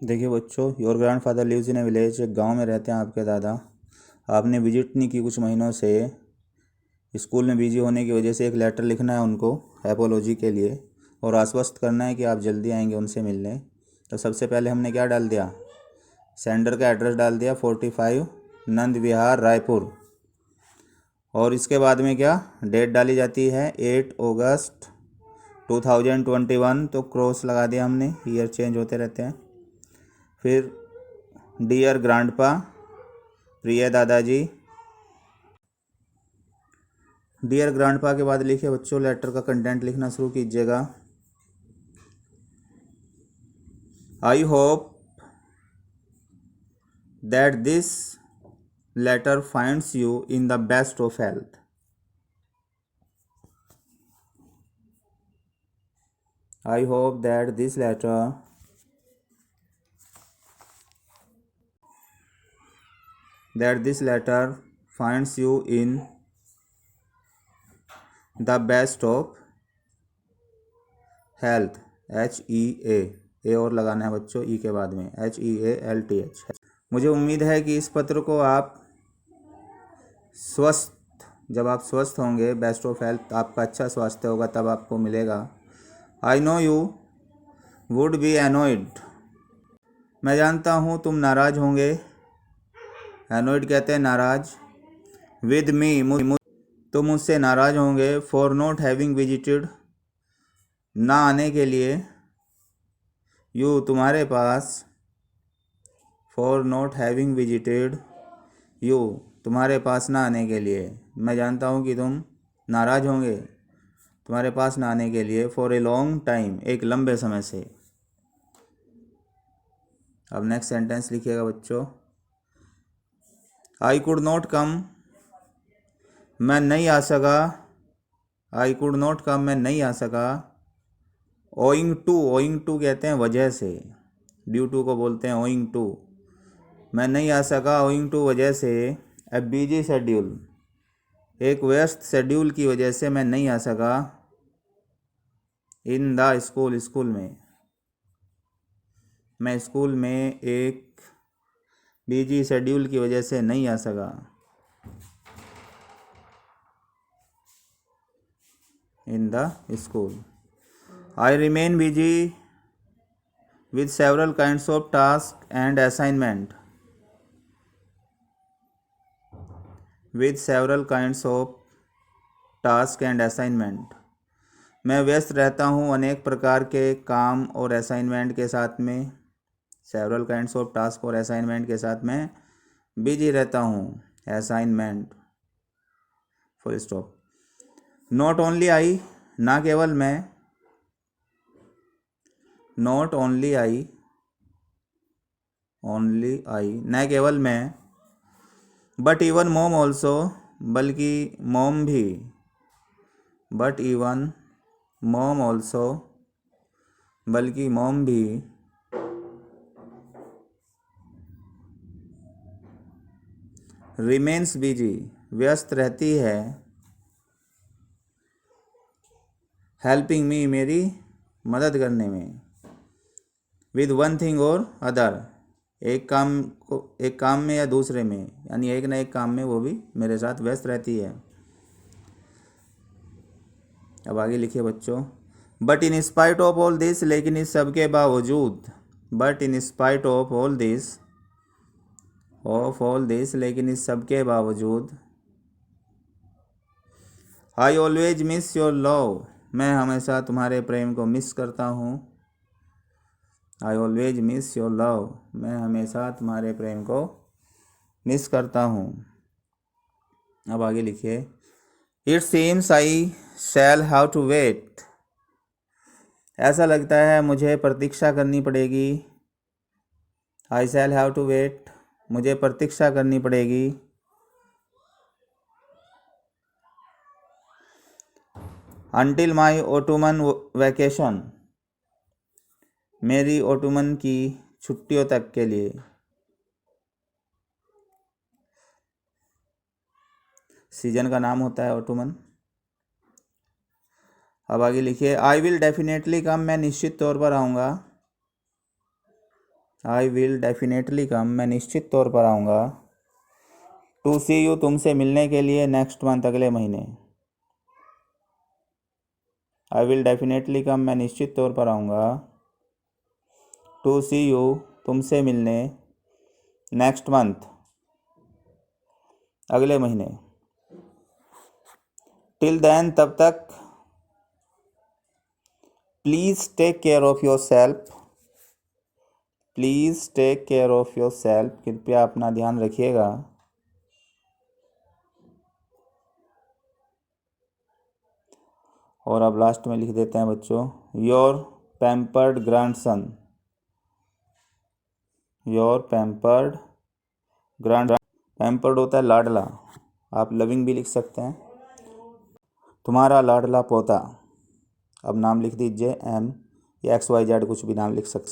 देखिए बच्चों, your grandfather lives in a village. एक गांव में रहते हैं आपके दादा। आपने विजिट नहीं की कुछ महीनों से। स्कूल में बिजी होने की वजह से एक लेटर लिखना है उनको एपोलॉजी के लिए, और आश्वस्त करना है कि आप जल्दी आएंगे उनसे मिलने। तो सबसे पहले हमने क्या डाल दिया, सेंडर का एड्रेस डाल दिया 45 नंद विहार रायपुर। और इसके बाद में क्या डेट डाली जाती है 8 अगस्त 2021। तो क्रॉस लगा दिया हमने, ईयर चेंज होते रहते हैं। फिर डियर ग्रांडपा, प्रिय दादाजी। डियर ग्रांडपा के बाद लिखिए बच्चों, लेटर का कंटेंट लिखना शुरू कीजिएगा। I hope that this letter finds you in the best of health. I hope that this letter finds you in the best of health। HEA और लगाना है बच्चों ई के बाद में, HEALTH। मुझे उम्मीद है कि इस पत्र को आप जब आप स्वस्थ होंगे, बेस्ट ऑफ हेल्थ, आपका अच्छा स्वास्थ्य होगा तब आपको मिलेगा। I know you would be annoyed. मैं जानता हूँ तुम नाराज होंगे। एनोइड कहते हैं नाराज। विद मी, तुम मुझसे नाराज होंगे। फॉर नॉट हैविंग विजिटेड, ना आने के लिए। यू, तुम्हारे पास। For not having visited you, तुम्हारे पास ना आने के लिए। मैं जानता हूँ कि तुम नाराज होंगे तुम्हारे पास ना आने के लिए। फॉर ए लॉन्ग टाइम, एक लंबे समय से। अब नेक्स्ट सेंटेंस लिखिएगा बच्चों। आई कुड नॉट कम, मैं नहीं आ सका। आई कुड नॉट कम, मैं नहीं आ सका। ओइंग टू कहते हैं वजह से। ड्यू टू को बोलते हैं ओइंग टू। मैं नहीं आ सका ओइंग टू वजह से। ए बिजी शेड्यूल, एक व्यस्त शेड्यूल की वजह से मैं नहीं आ सका। इन द स्कूल, स्कूल में। मैं स्कूल में एक बिजी शेड्यूल की वजह से नहीं आ सका। In the school. I remain busy with several kinds of tasks and assignment। with several kinds of task and assignment, मैं व्यस्त रहता हूँ अनेक प्रकार के काम और असाइनमेंट के साथ में। several kinds of task और असाइनमेंट के साथ में बिजी रहता हूँ। Assignment, full stop. Not only I, ना केवल मैं। नॉट ओनली आई, न केवल मैं। बट इवन मॉम ऑल्सो, बल्कि मॉम भी। बट इवन मॉम ऑल्सो, बल्कि मॉम भी। रिमेन्स बिजी, व्यस्त रहती है। हेल्पिंग मी, मेरी मदद करने में। विद वन थिंग और अदर, एक काम में या दूसरे में, यानी एक ना एक काम में वो भी मेरे साथ व्यस्त रहती है। अब आगे लिखिए बच्चों। But in spite of all this, लेकिन इस सब के बावजूद। But in spite of all this, लेकिन इस सब के बावजूद। I always miss your love, मैं हमेशा तुम्हारे प्रेम को मिस करता हूँ। I always miss your love, मैं हमेशा तुम्हारे प्रेम को मिस करता हूँ। अब आगे लिखिए। It seems I shall have to wait, ऐसा लगता है मुझे प्रतीक्षा करनी पड़ेगी। I shall have to wait, मुझे प्रतीक्षा करनी पड़ेगी। अनटिल माई ऑटोमन वैकेशन, मेरी ऑटोमन की छुट्टियों तक के लिए। सीजन का नाम होता है ऑटोमन। अब आगे लिखिए। आई विल डेफिनेटली कम, मैं निश्चित तौर पर आऊँगा। आई विल डेफिनेटली कम, मैं निश्चित तौर पर आऊँगा। टू सी यू, तुमसे मिलने के लिए, नेक्स्ट मंथ, अगले महीने। आई विल डेफिनेटली कम, मैं निश्चित तौर पर आऊँगा। टू सी यू, तुमसे मिलने, नेक्स्ट मंथ, अगले महीने। टिल देन, तब तक। Please take care of yourself, please take care of yourself, कृपया अपना ध्यान रखिएगा। और अब लास्ट में लिख देते हैं बच्चों, your pampered grandson, your pampered grand, pampered होता है लाडला, आप लविंग भी लिख सकते हैं। तुम्हारा लाडला पोता, अब नाम लिख दीजिए, एम या XYZ, कुछ भी नाम लिख सकते हैं।